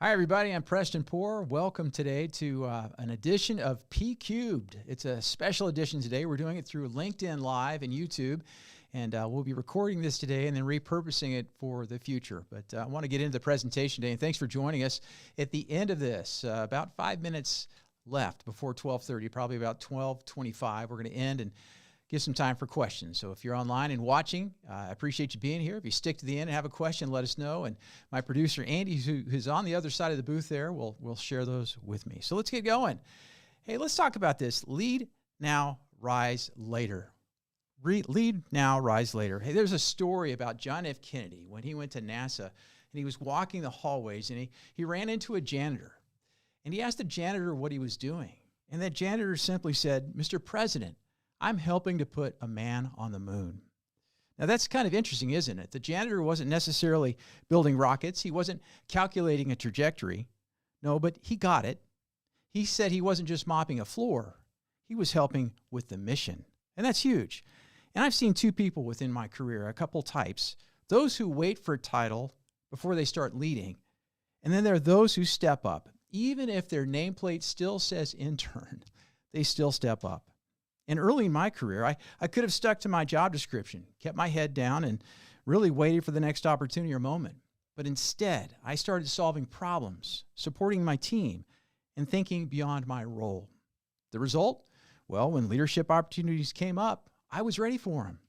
Hi, everybody. I'm Preston Poore. Welcome today to an edition of P Cubed. It's a special edition today. We're doing it through LinkedIn Live and YouTube, and we'll be recording this today and then repurposing it for the future. But I want to get into the presentation today, and thanks for joining us at the end of this. About 5 minutes left before 12:30, probably about 12:25. We're going to end and give some time for questions. So if you're online and watching, I appreciate you being here. If you stick to the end and have a question, let us know. And my producer, Andy, who's on the other side of the booth there, will share those with me. So let's get going. Hey, let's talk about this. Lead now, rise later. Lead now, rise later. Hey, there's a story about John F. Kennedy when he went to NASA, and he was walking the hallways, and he ran into a janitor. And he asked the janitor what he was doing. And that janitor simply said, "Mr. President, I'm helping to put a man on the moon." Now, that's kind of interesting, isn't it? The janitor wasn't necessarily building rockets. He wasn't calculating a trajectory. No, but he got it. He said he wasn't just mopping a floor. He was helping with the mission. And that's huge. And I've seen two people within my career, a couple types. Those who wait for a title before they start leading. And then there are those who step up. Even if their nameplate still says intern, they still step up. And early in my career, I could have stuck to my job description, kept my head down, and really waited for the next opportunity or moment. But instead, I started solving problems, supporting my team, and thinking beyond my role. The result? Well, when leadership opportunities came up, I was ready for them.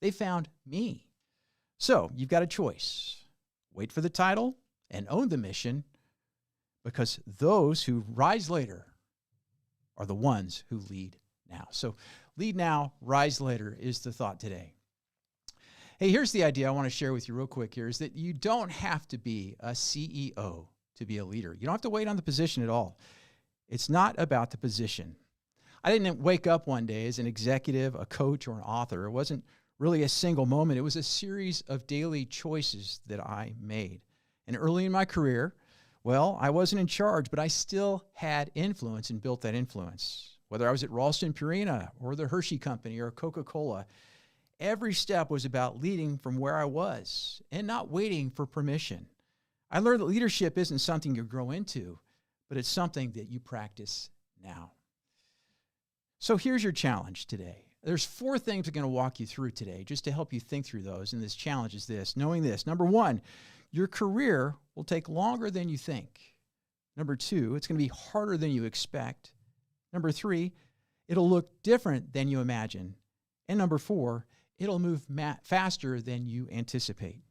They found me. So you've got a choice. Wait for the title and own the mission, because those who rise later are the ones who lead now. So lead now, rise later is the thought today. Hey, here's the idea I want to share with you real quick here, is that you don't have to be a CEO to be a leader. You don't have to wait on the position at all. It's not about the position. I didn't wake up one day as an executive, a coach, or an author. It wasn't really a single moment. It was a series of daily choices that I made. And early in my career, well, I wasn't in charge, but I still had influence and built that influence. Whether I was at Ralston Purina or the Hershey Company or Coca-Cola, every step was about leading from where I was and not waiting for permission. I learned that leadership isn't something you grow into, but it's something that you practice now. So here's your challenge today. There's 4 things I'm going to walk you through today just to help you think through those. And this challenge is this, knowing this. Number 1, your career will take longer than you think. Number 2, it's going to be harder than you expect. Number 3, it'll look different than you imagine. And number 4, it'll move faster than you anticipate.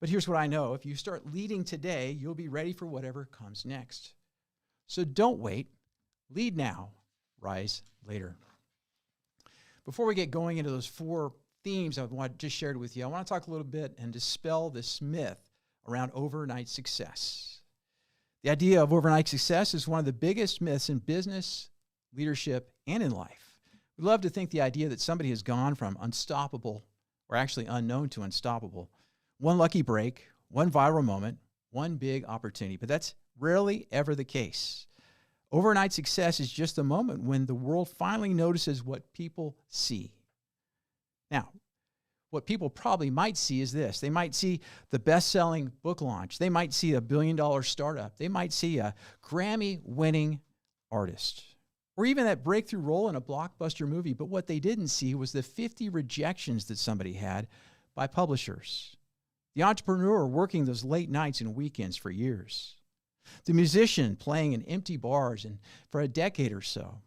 But here's what I know. If you start leading today, you'll be ready for whatever comes next. So don't wait. Lead now, rise later. Before we get going into those 4 themes I just shared with you, I want to talk a little bit and dispel this myth around overnight success. The idea of overnight success is one of the biggest myths in business, leadership, and in life. We love to think the idea that somebody has gone from unstoppable, or actually unknown to unstoppable, one lucky break, one viral moment, one big opportunity, but that's rarely ever the case. Overnight success is just the moment when the world finally notices what people see. Now, what people probably might see is this. They might see the best-selling book launch. They might see a billion-dollar startup. They might see a Grammy-winning artist, or even that breakthrough role in a blockbuster movie. But what they didn't see was the 50 rejections that somebody had by publishers, the entrepreneur working those late nights and weekends for years, the musician playing in empty bars and for a decade or so,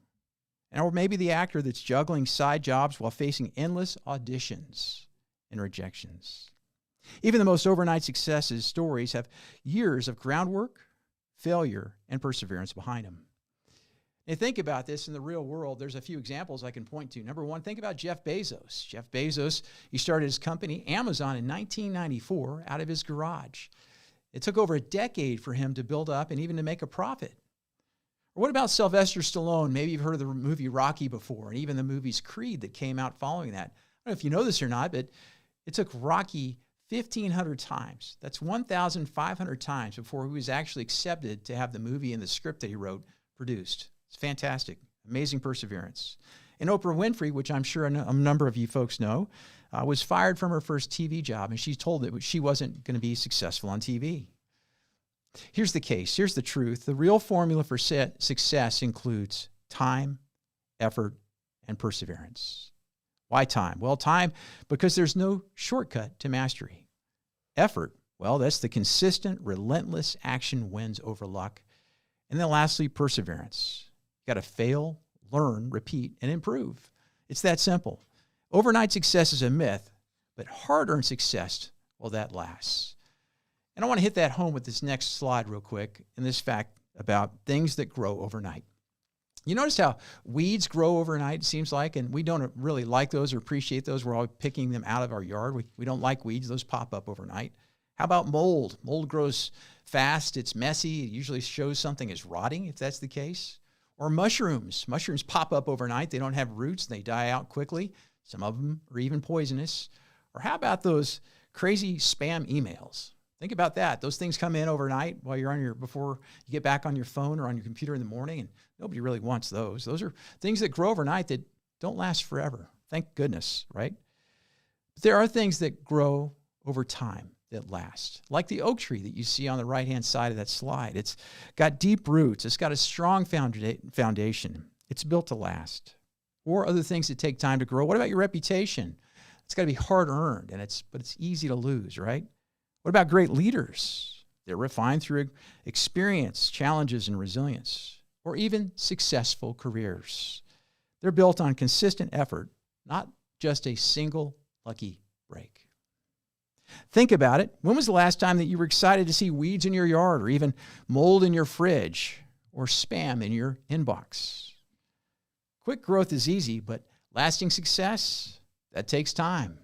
or maybe the actor that's juggling side jobs while facing endless auditions and rejections. Even the most overnight successes stories have years of groundwork, failure, and perseverance behind them. And think about this in the real world. There's a few examples I can point to. Number 1, think about Jeff Bezos. Jeff Bezos, he started his company, Amazon, in 1994 out of his garage. It took over a decade for him to build up and even to make a profit. Or what about Sylvester Stallone? Maybe you've heard of the movie Rocky before, and even the movies Creed that came out following that. I don't know if you know this or not, but it took Rocky 1,500 times. That's 1,500 times before he was actually accepted to have the movie and the script that he wrote produced. It's fantastic. Amazing perseverance. And Oprah Winfrey, which I'm sure a number of you folks know, was fired from her first TV job, and she told that she wasn't going to be successful on TV. Here's the case. Here's the truth. The real formula for success includes time, effort, and perseverance. Why time? Well, time, because there's no shortcut to mastery. Effort, well, that's the consistent, relentless action wins over luck. And then lastly, perseverance. You got to fail, learn, repeat, and improve. It's that simple. Overnight success is a myth, but hard-earned success, well, that lasts. And I want to hit that home with this next slide real quick, and this fact about things that grow overnight. You notice how weeds grow overnight, it seems like, and we don't really like those or appreciate those. We're all picking them out of our yard. We don't like weeds. Those pop up overnight. How about mold? Mold grows fast. It's messy. It usually shows something is rotting, if that's the case. Or mushrooms. Mushrooms pop up overnight. They don't have roots. They die out quickly. Some of them are even poisonous. Or how about those crazy spam emails? Think about that. Those things come in overnight while you're on before you get back on your phone or on your computer in the morning, and nobody really wants those. Those are things that grow overnight that don't last forever. Thank goodness, right? But there are things that grow over time that last, like the oak tree that you see on the right-hand side of that slide. It's got deep roots. It's got a strong foundation. It's built to last. Or other things that take time to grow. What about your reputation? It's got to be hard-earned, but it's easy to lose, right? What about great leaders? They're refined through experience, challenges, and resilience, or even successful careers. They're built on consistent effort, not just a single lucky break. Think about it. When was the last time that you were excited to see weeds in your yard, or even mold in your fridge, or spam in your inbox? Quick growth is easy, but lasting success, that takes time.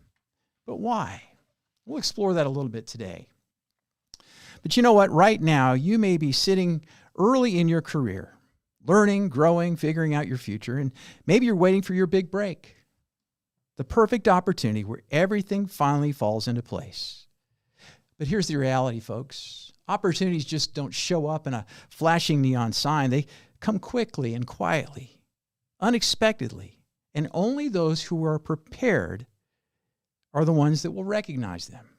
But why? We'll explore that a little bit today. But you know what? Right now, you may be sitting early in your career, learning, growing, figuring out your future, and maybe you're waiting for your big break. The perfect opportunity where everything finally falls into place. But here's the reality, folks. Opportunities just don't show up in a flashing neon sign. They come quickly and quietly, unexpectedly, and only those who are prepared are the ones that will recognize them.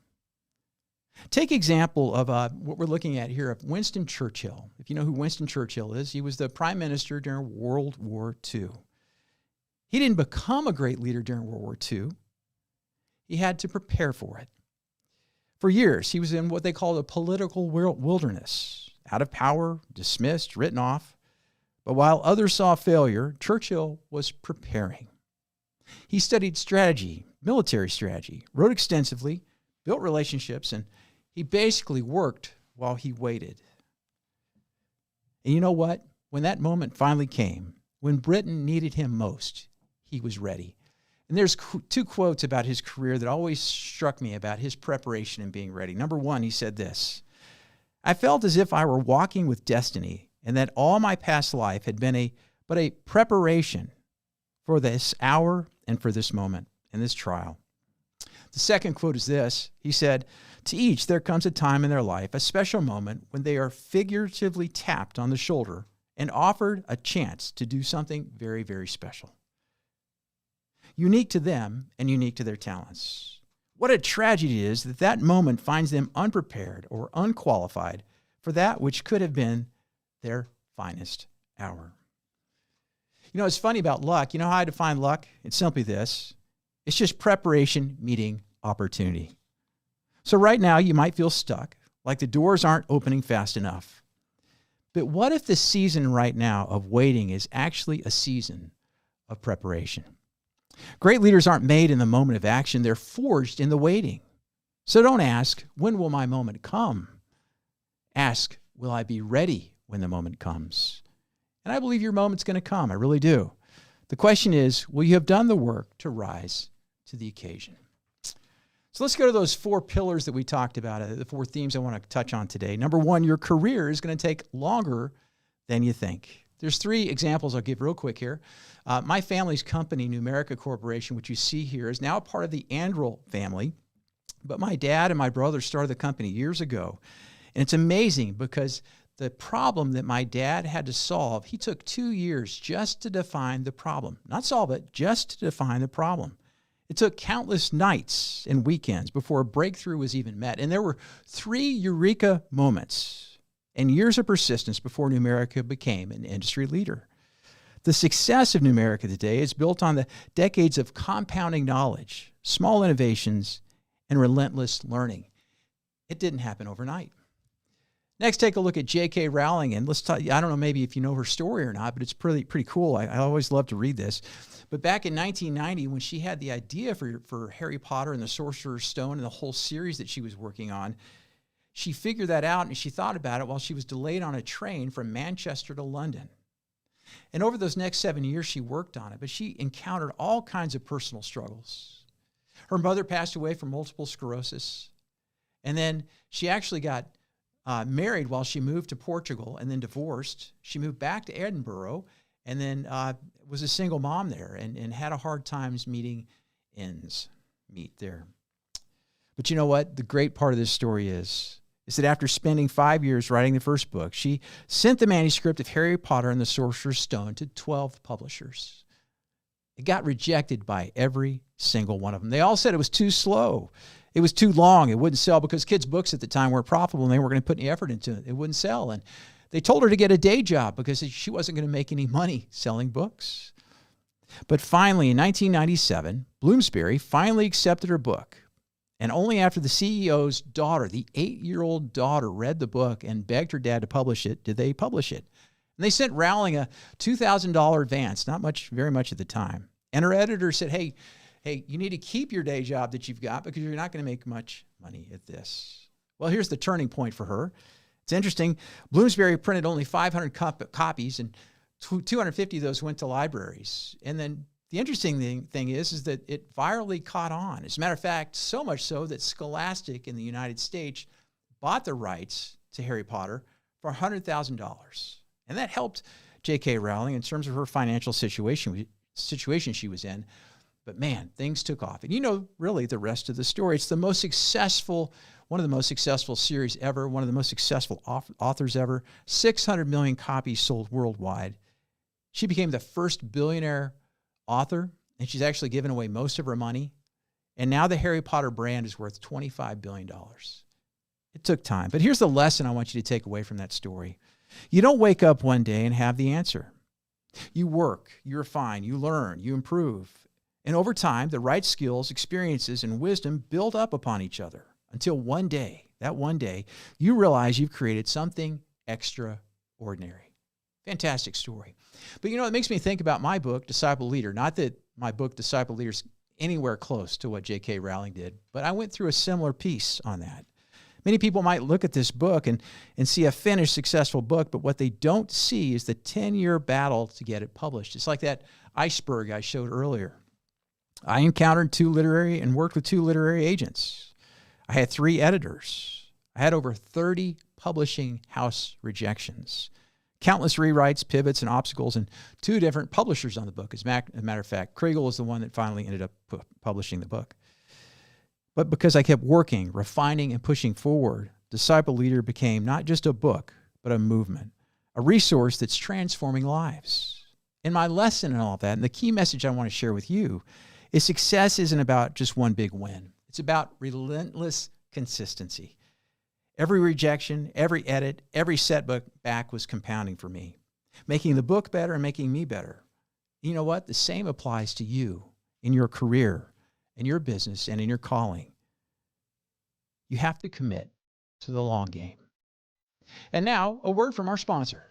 Take example of what we're looking at here of Winston Churchill. If you know who Winston Churchill is, he was the prime minister during World War II. He didn't become a great leader during World War II. He had to prepare for it. For years, he was in what they call a political wilderness, out of power, dismissed, written off. But while others saw failure, Churchill was preparing. He studied strategy, military strategy, wrote extensively, built relationships, and he basically worked while he waited. And you know what? When that moment finally came, when Britain needed him most, he was ready. And there's two quotes about his career that always struck me about his preparation and being ready. Number one, he said this: "I felt as if I were walking with destiny, and that all my past life had been but a preparation for this hour and for this moment and this trial." The second quote is this. He said, "To each there comes a time in their life, a special moment, when they are figuratively tapped on the shoulder and offered a chance to do something very, very special. Unique to them and unique to their talents. What a tragedy it is that that moment finds them unprepared or unqualified for that which could have been their finest hour." You know, it's funny about luck. You know how I define luck? It's simply this. It's just preparation meeting opportunity. So right now, you might feel stuck, like the doors aren't opening fast enough. But what if the season right now of waiting is actually a season of preparation? Great leaders aren't made in the moment of action. They're forged in the waiting. So don't ask, when will my moment come? Ask, will I be ready when the moment comes? And I believe your moment's going to come. I really do. The question is, will you have done the work to rise to the occasion? So let's go to those four pillars that we talked about, the four themes I want to touch on today. Number one, your career is going to take longer than you think. There's three examples I'll give real quick here. My family's company, Numerica Corporation, which you see here, is now a part of the Andrel family. But my dad and my brother started the company years ago. And it's amazing because the problem that my dad had to solve, he took 2 years just to define the problem. Not solve it, just to define the problem. It took countless nights and weekends before a breakthrough was even met. And there were 3 eureka moments and years of persistence before Numerica became an industry leader. The success of Numerica today is built on the decades of compounding knowledge, small innovations, and relentless learning. It didn't happen overnight. Next, take a look at J.K. Rowling, and let's talk. I don't know maybe if you know her story or not, but it's pretty cool. I always love to read this. But back in 1990, when she had the idea for Harry Potter and the Sorcerer's Stone and the whole series that she was working on, she figured that out and she thought about it while she was delayed on a train from Manchester to London. And over those next 7 years, she worked on it, but she encountered all kinds of personal struggles. Her mother passed away from multiple sclerosis, and then she actually got married while she moved to Portugal and then divorced. She moved back to Edinburgh and then was a single mom there and had a hard time meeting ends meet there. But you know what? The great part of this story is that after spending 5 years writing the first book, she sent the manuscript of Harry Potter and the Sorcerer's Stone to 12 publishers. It got rejected by every single one of them. They all said it was too slow. It was too long. It wouldn't sell because kids' books at the time weren't profitable and they weren't going to put any effort into it. It wouldn't sell. And they told her to get a day job because she wasn't going to make any money selling books. But finally, in 1997, Bloomsbury finally accepted her book. And only after the CEO's daughter, the 8-year-old daughter, read the book and begged her dad to publish it, did they publish it. And they sent Rowling a $2,000 advance, not much, very much at the time. And her editor said, hey, you need to keep your day job that you've got because you're not going to make much money at this. Well, here's the turning point for her. It's interesting. Bloomsbury printed only 500 copies, and 250 of those went to libraries. And then the interesting thing is that it virally caught on. As a matter of fact, so much so that Scholastic in the United States bought the rights to Harry Potter for $100,000. And that helped J.K. Rowling in terms of her financial situation she was in. But man, things took off. And you know, really, the rest of the story. It's the most successful, one of the most successful series ever, one of the most successful authors ever. 600 million copies sold worldwide. She became the first billionaire author, and she's actually given away most of her money. And now the Harry Potter brand is worth $25 billion. It took time. But here's the lesson I want you to take away from that story. You don't wake up one day and have the answer. You work, you refine, you learn, you improve. And over time, the right skills, experiences, and wisdom build up upon each other until one day, you realize you've created something extraordinary. Fantastic story. But you know, it makes me think about my book, Disciple Leader. Not that my book, Disciple Leader, is anywhere close to what J.K. Rowling did, but I went through a similar piece on that. Many people might look at this book and see a finished, successful book, but what they don't see is the 10-year battle to get it published. It's like that iceberg I showed earlier. I encountered worked with 2 literary agents. I had 3 editors. I had over 30 publishing house rejections, countless rewrites, pivots, and obstacles, and 2 different publishers on the book. As a matter of fact, Kriegel is the one that finally ended up publishing the book. But because I kept working, refining, and pushing forward, Disciple Leader became not just a book, but a movement, a resource that's transforming lives. And my lesson in all of that, and the key message I want to share with you, is success isn't about just one big win. It's about relentless consistency. Every rejection, every edit, every setback was compounding for me, making the book better and making me better. You know what? The same applies to you in your career, in your business, and in your calling. You have to commit to the long game. And now, a word from our sponsor.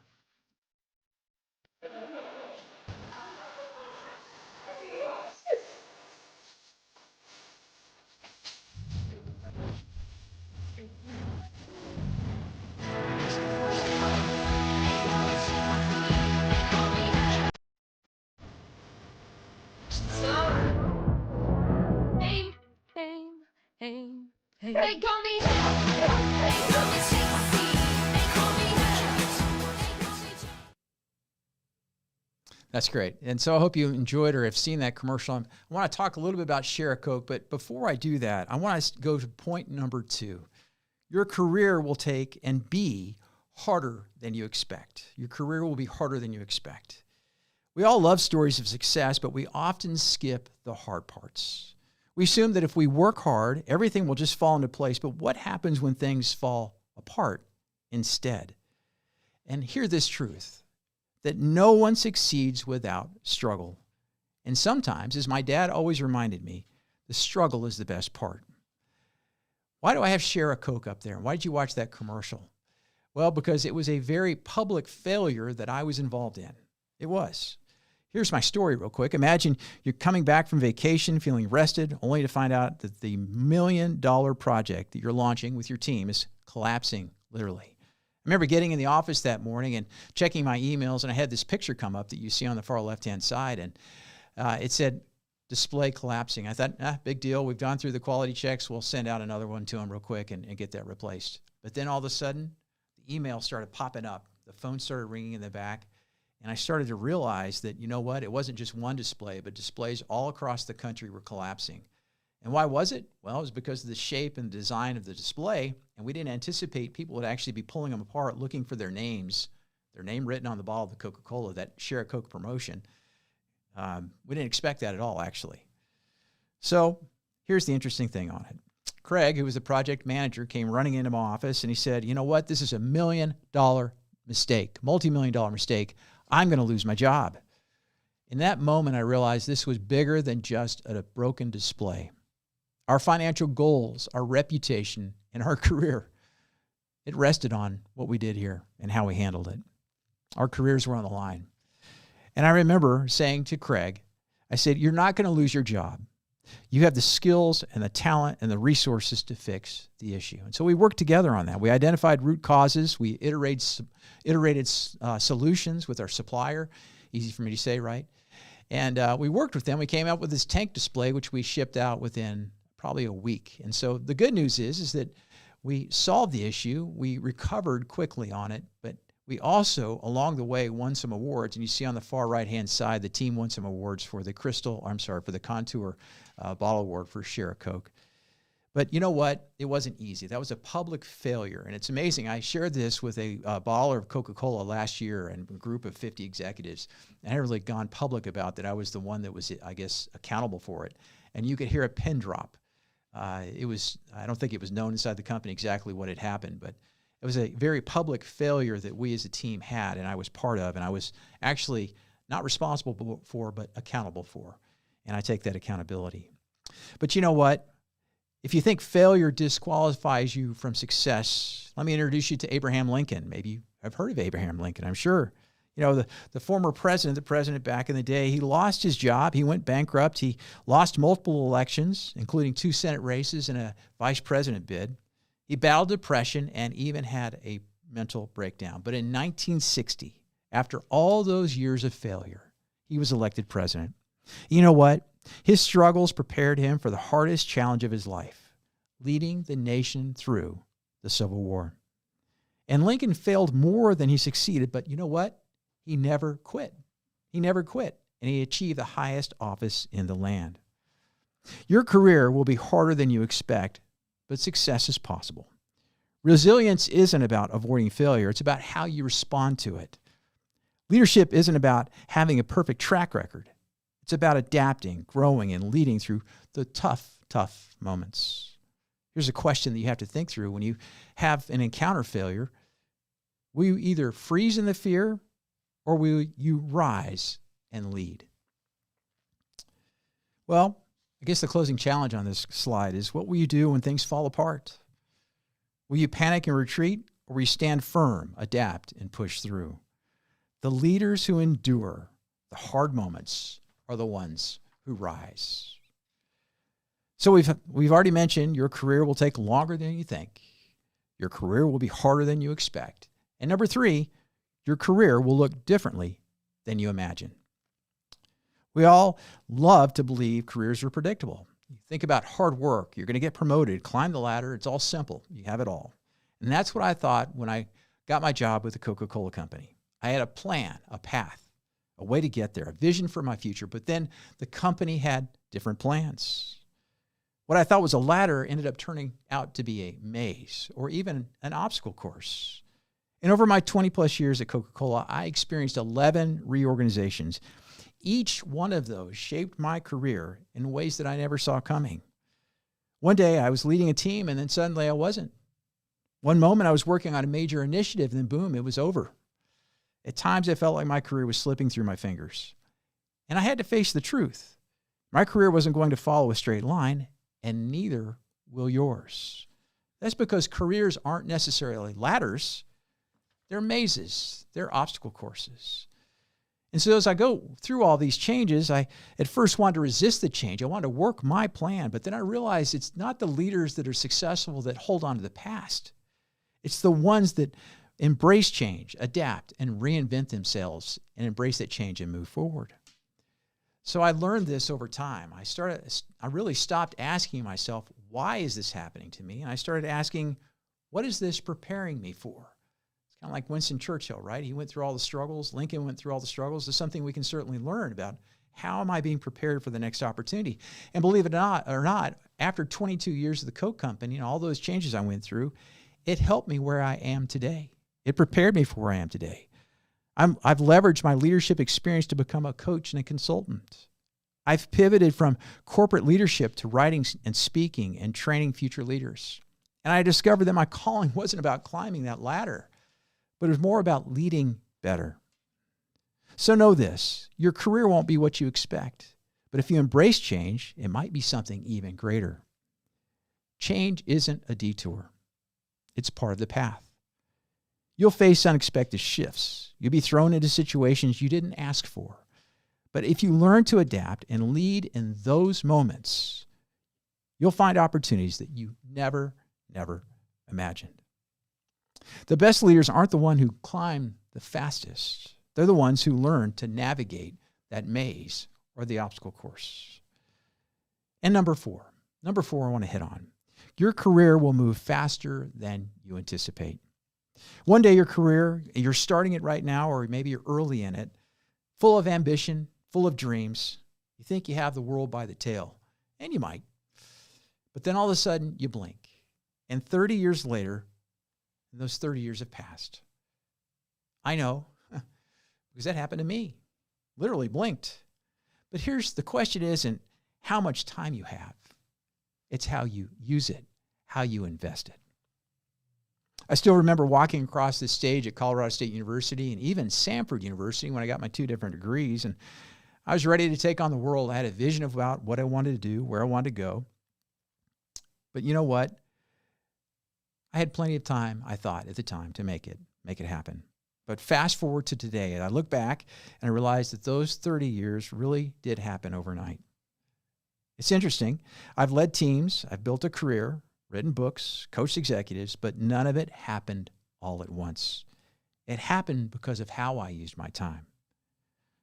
They call me. They call me Stacy. They call me. That's great. And so I hope you enjoyed or have seen that commercial. I want to talk a little bit about Share a Coke, but before I do that, I want to go to point number 2. Your career will take and be harder than you expect. Your career will be harder than you expect. We all love stories of success, but we often skip the hard parts. We assume that if we work hard, everything will just fall into place. But what happens when things fall apart instead? And hear this truth, that no one succeeds without struggle. And sometimes, as my dad always reminded me, the struggle is the best part. Why do I have Share a Coke up there? Why did you watch that commercial? Well, because it was a very public failure that I was involved in. It was. Here's my story real quick. Imagine you're coming back from vacation, feeling rested, only to find out that the $1 million project that you're launching with your team is collapsing, literally. I remember getting in the office that morning and checking my emails, and I had this picture come up that you see on the far left-hand side, and it said, display collapsing. I thought, big deal. We've gone through the quality checks. We'll send out another one to them real quick and get that replaced. But then all of a sudden, the email started popping up. The phone started ringing in the back. And I started to realize that, you know what, it wasn't just one display, but displays all across the country were collapsing. And why was it? Well, it was because of the shape and design of the display, and we didn't anticipate people would actually be pulling them apart, looking for their names, their name written on the bottle of the Coca-Cola, that Share a Coke promotion. We didn't expect that at all, actually. So here's the interesting thing on it. Craig, who was the project manager, came running into my office, and he said, you know what, this is $1 million mistake, multi-million-dollar mistake. I'm going to lose my job. In that moment, I realized this was bigger than just a broken display. Our financial goals, our reputation, and our career, it rested on what we did here and how we handled it. Our careers were on the line. And I remember saying to Craig, I said, you're not going to lose your job. You have the skills and the talent and the resources to fix the issue. And so we worked together on that. We identified root causes. We iterated solutions with our supplier. Easy for me to say, right? And we worked with them. We came up with this tank display, which we shipped out within probably a week. And so the good news is that we solved the issue. We recovered quickly on it, but we also, along the way, won some awards. And you see on the far right-hand side, the team won some awards for the for the Contour Bottle Award for Share a Coke. But you know what? It wasn't easy. That was a public failure. And it's amazing. I shared this with a bottler of Coca-Cola last year and a group of 50 executives. And I had really gone public about that. I was the one that was, I guess, accountable for it. And you could hear a pin drop. I don't think it was known inside the company exactly what had happened, but it was a very public failure that we as a team had, and I was part of, and I was actually not responsible for, but accountable for. And I take that accountability. But you know what? If you think failure disqualifies you from success, let me introduce you to Abraham Lincoln. Maybe you have heard of Abraham Lincoln, I'm sure. You know, the former president, the president back in the day, he lost his job. He went bankrupt. He lost multiple elections, including 2 Senate races and a vice president bid. He battled depression and even had a mental breakdown. But in 1960, after all those years of failure, he was elected president. You know what? His struggles prepared him for the hardest challenge of his life, leading the nation through the Civil War. And Lincoln failed more than he succeeded, but you know what? He never quit. He never quit, and he achieved the highest office in the land. Your career will be harder than you expect, but success is possible. Resilience isn't about avoiding failure. It's about how you respond to it. Leadership isn't about having a perfect track record. It's about adapting, growing, and leading through the tough moments. Here's a question that you have to think through when you have an encounter failure. Will you either freeze in the fear or will you rise and lead? Well, I guess the closing challenge on this slide is, what will you do when things fall apart? Will you panic and retreat, or will you stand firm, adapt, and push through? The leaders who endure the hard moments are the ones who rise. So we've already mentioned your career will take longer than you think. Your career will be harder than you expect. And number 3, your career will look differently than you imagine. We all love to believe careers are predictable. You think about hard work. You're going to get promoted, climb the ladder. It's all simple. You have it all. And that's what I thought when I got my job with the Coca-Cola Company. I had a plan, a path, a way to get there, a vision for my future. But then the company had different plans. What I thought was a ladder ended up turning out to be a maze or even an obstacle course. And over my 20-plus years at Coca-Cola, I experienced 11 reorganizations. Each one of those shaped my career in ways that I never saw coming. One day I was leading a team and then suddenly I wasn't. One moment I was working on a major initiative and then boom, it was over. At times, I felt like my career was slipping through my fingers. And I had to face the truth. My career wasn't going to follow a straight line, and neither will yours. That's because careers aren't necessarily ladders. They're mazes. They're obstacle courses. And so as I go through all these changes, I at first wanted to resist the change. I wanted to work my plan, but then I realized it's not the leaders that are successful that hold on to the past. It's the ones that embrace change, adapt, and reinvent themselves and embrace that change and move forward. So I learned this over time. I really stopped asking myself, why is this happening to me? And I started asking, what is this preparing me for? It's kind of like Winston Churchill, right? He went through all the struggles. Lincoln went through all the struggles. There's something we can certainly learn about. How am I being prepared for the next opportunity? And believe it or not, after 22 years of the Coke Company and all those changes I went through, it helped me where I am today. It prepared me for where I am today. I've leveraged my leadership experience to become a coach and a consultant. I've pivoted from corporate leadership to writing and speaking and training future leaders. And I discovered that my calling wasn't about climbing that ladder, but it was more about leading better. So know this, your career won't be what you expect, but if you embrace change, it might be something even greater. Change isn't a detour. It's part of the path. You'll face unexpected shifts. You'll be thrown into situations you didn't ask for. But if you learn to adapt and lead in those moments, you'll find opportunities that you never imagined. The best leaders aren't the ones who climb the fastest. They're the ones who learn to navigate that maze or the obstacle course. And number four I want to hit on. Your career will move faster than you anticipate. One day your career, you're starting it right now, or maybe you're early in it, full of ambition, full of dreams. You think you have the world by the tail, and you might. But then all of a sudden you blink. And 30 years later, those 30 years have passed. I know, because that happened to me. Literally blinked. But here's the question isn't how much time you have. It's how you use it, how you invest it. I still remember walking across this stage at Colorado State University and even Samford University when I got my 2 different degrees. And I was ready to take on the world. I had a vision about what I wanted to do, where I wanted to go. But you know what? I had plenty of time, I thought, at the time to make it happen. But fast forward to today, and I look back and I realized that those 30 years really did happen overnight. It's interesting. I've led teams, I've built a career, written books, coached executives, but none of it happened all at once. It happened because of how I used my time.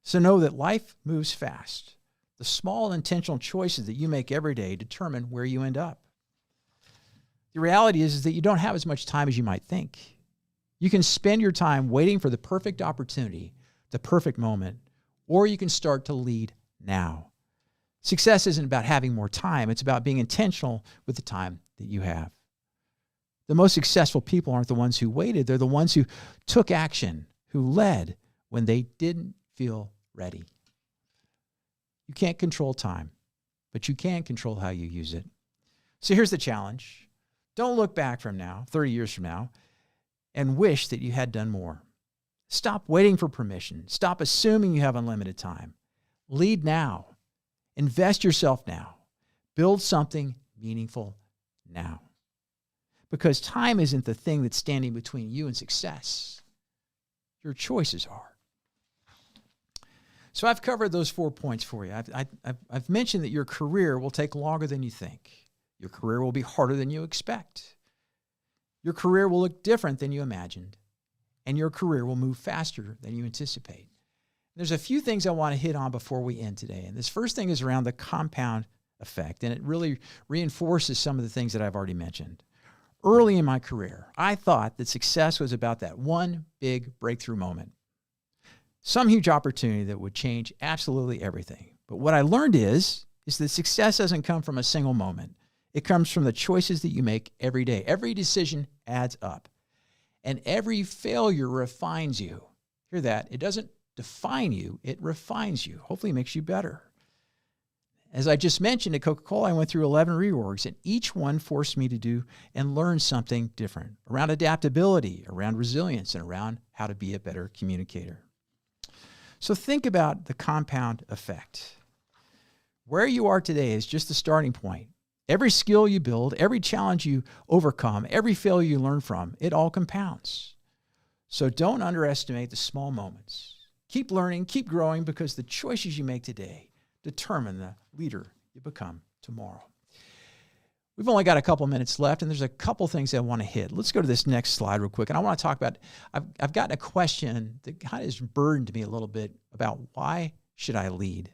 So know that life moves fast. The small intentional choices that you make every day determine where you end up. The reality is that you don't have as much time as you might think. You can spend your time waiting for the perfect opportunity, the perfect moment, or you can start to lead now. Success isn't about having more time. It's about being intentional with the time that you have. The most successful people aren't the ones who waited. They're the ones who took action, who led when they didn't feel ready. You can't control time, but you can control how you use it. So here's the challenge. Don't look back from now, 30 years from now, and wish that you had done more. Stop waiting for permission. Stop assuming you have unlimited time. Lead now. Invest yourself now. Build something meaningful now. Because time isn't the thing that's standing between you and success. Your choices are. So I've covered those 4 points for you. I've mentioned that your career will take longer than you think. Your career will be harder than you expect. Your career will look different than you imagined. And your career will move faster than you anticipate. There's a few things I want to hit on before we end today. And this first thing is around the compound effect. And it really reinforces some of the things that I've already mentioned. Early in my career, I thought that success was about that one big breakthrough moment. Some huge opportunity that would change absolutely everything. But what I learned is that success doesn't come from a single moment. It comes from the choices that you make every day. Every decision adds up. And every failure refines you. Hear that? It doesn't define you. It refines you. Hopefully it makes you better. As I just mentioned, at Coca-Cola, I went through 11 reorgs, and each one forced me to do and learn something different around adaptability, around resilience, and around how to be a better communicator. So think about the compound effect. Where you are today is just the starting point. Every skill you build, every challenge you overcome, every failure you learn from, it all compounds. So don't underestimate the small moments. Keep learning, keep growing, because the choices you make today determine the leader you become tomorrow. We've only got a couple minutes left, and there's a couple things I want to hit. Let's go to this next slide real quick. And I want to talk about, I've gotten a question that kind of has burdened me a little bit about why should I lead?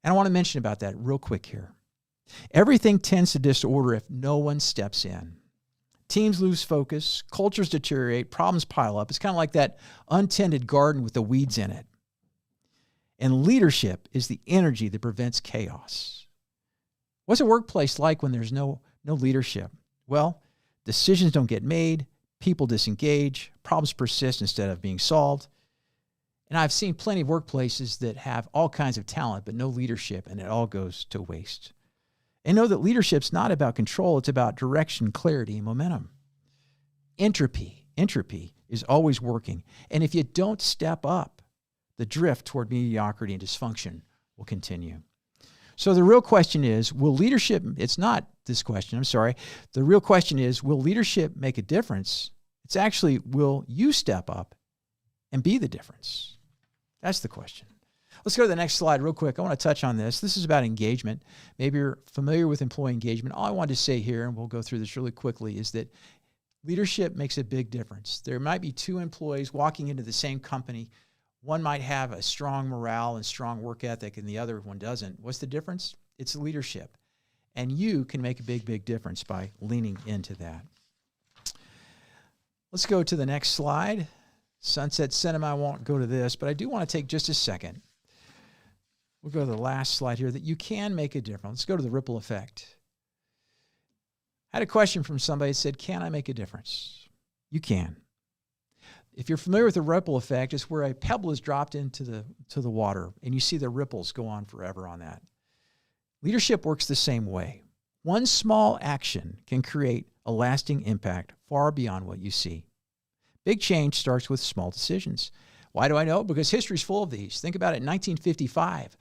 And I want to mention about that real quick here. Everything tends to disorder if no one steps in. Teams lose focus, cultures deteriorate, problems pile up. It's kind of like that untended garden with the weeds in it. And leadership is the energy that prevents chaos. What's a workplace like when there's no leadership? Well, decisions don't get made, people disengage, problems persist instead of being solved. And I've seen plenty of workplaces that have all kinds of talent, but no leadership, and it all goes to waste. And know that leadership's not about control, it's about direction, clarity, and momentum. Entropy is always working. And if you don't step up, the drift toward mediocrity and dysfunction will continue. So the real question is, will leadership, it's not this question, I'm sorry. The real question is, will leadership make a difference? It's actually, will you step up and be the difference? That's the question. Let's go to the next slide real quick. I want to touch on this. This is about engagement. Maybe you're familiar with employee engagement. All I wanted to say here, and we'll go through this really quickly, is that leadership makes a big difference. There might be two employees walking into the same company. One might have a strong morale and strong work ethic, and the other one doesn't. What's the difference? It's leadership. And you can make a big, big difference by leaning into that. Let's go to the next slide. Sunset Cinema, I won't go to this, but I do want to take just a second. We'll go to the last slide here, that you can make a difference. Let's go to the ripple effect. I had a question from somebody that said, can I make a difference? You can. If you're familiar with the ripple effect, it's where a pebble is dropped into the water, and you see the ripples go on forever on that. Leadership works the same way. One small action can create a lasting impact far beyond what you see. Big change starts with small decisions. Why do I know? Because history's full of these. Think about it. In 1955,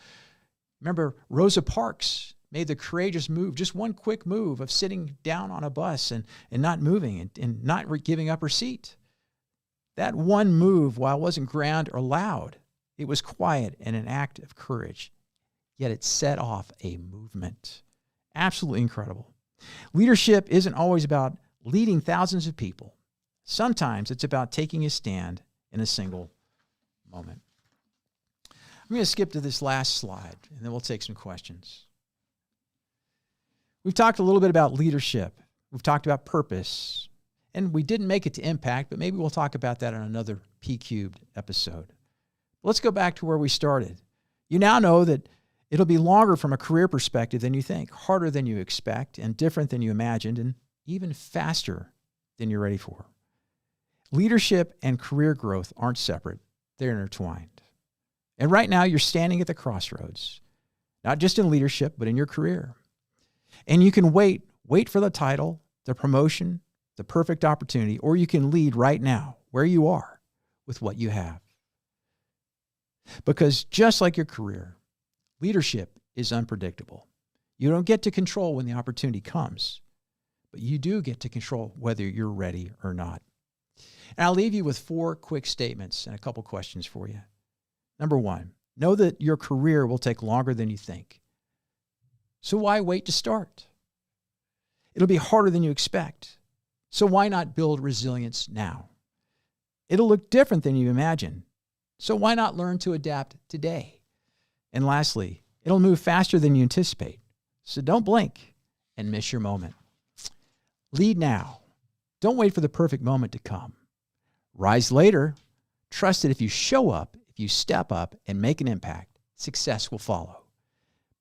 remember Rosa Parks made the courageous move, just one quick move of sitting down on a bus and not moving and not giving up her seat. That one move, while it wasn't grand or loud, it was quiet and an act of courage. Yet it set off a movement. Absolutely incredible. Leadership isn't always about leading thousands of people. Sometimes it's about taking a stand in a single moment. I'm going to skip to this last slide, and then we'll take some questions. We've talked a little bit about leadership. We've talked about purpose. And we didn't make it to impact, but maybe we'll talk about that on another P-Cubed episode. Let's go back to where we started. You now know that it'll be longer from a career perspective than you think, harder than you expect, and different than you imagined, and even faster than you're ready for. Leadership and career growth aren't separate. They're intertwined. And right now, you're standing at the crossroads, not just in leadership, but in your career. And you can wait for the title, the promotion, the perfect opportunity, or you can lead right now, where you are, with what you have. Because just like your career, leadership is unpredictable. You don't get to control when the opportunity comes, but you do get to control whether you're ready or not. And I'll leave you with 4 quick statements and a couple questions for you. Number 1, know that your career will take longer than you think. So why wait to start? It'll be harder than you expect. So why not build resilience now? It'll look different than you imagine. So why not learn to adapt today? And lastly, it'll move faster than you anticipate. So don't blink and miss your moment. Lead now. Don't wait for the perfect moment to come. Rise later. Trust that if you show up, if you step up and make an impact, success will follow.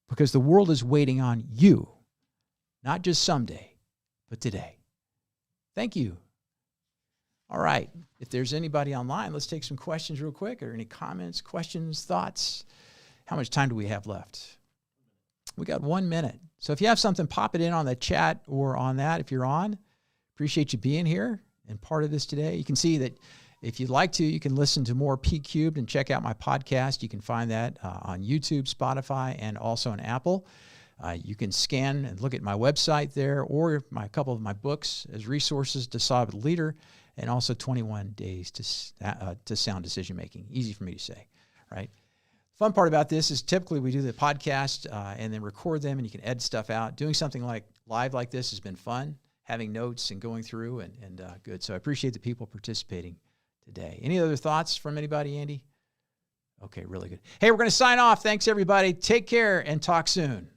Because the world is waiting on you, not just someday, but today. Thank you. All right. If there's anybody online, let's take some questions real quick. Are there any comments, questions, thoughts? How much time do we have left? We got 1 minute. So if you have something, pop it in on the chat or on that if you're on. Appreciate you being here and part of this today. You can see that if you'd like to, you can listen to more P Cubed and check out my podcast. You can find that on YouTube, Spotify, and also on Apple. You can scan and look at my website there, or a couple of my books as resources to solve a leader, and also 21 Days to Sound Decision Making. Easy for me to say, right? Fun part about this is typically we do the podcast and then record them, and you can edit stuff out. Doing something like live like this has been fun, having notes and going through, and good. So I appreciate the people participating today. Any other thoughts from anybody, Andy? Okay, really good. Hey, we're going to sign off. Thanks, everybody. Take care and talk soon.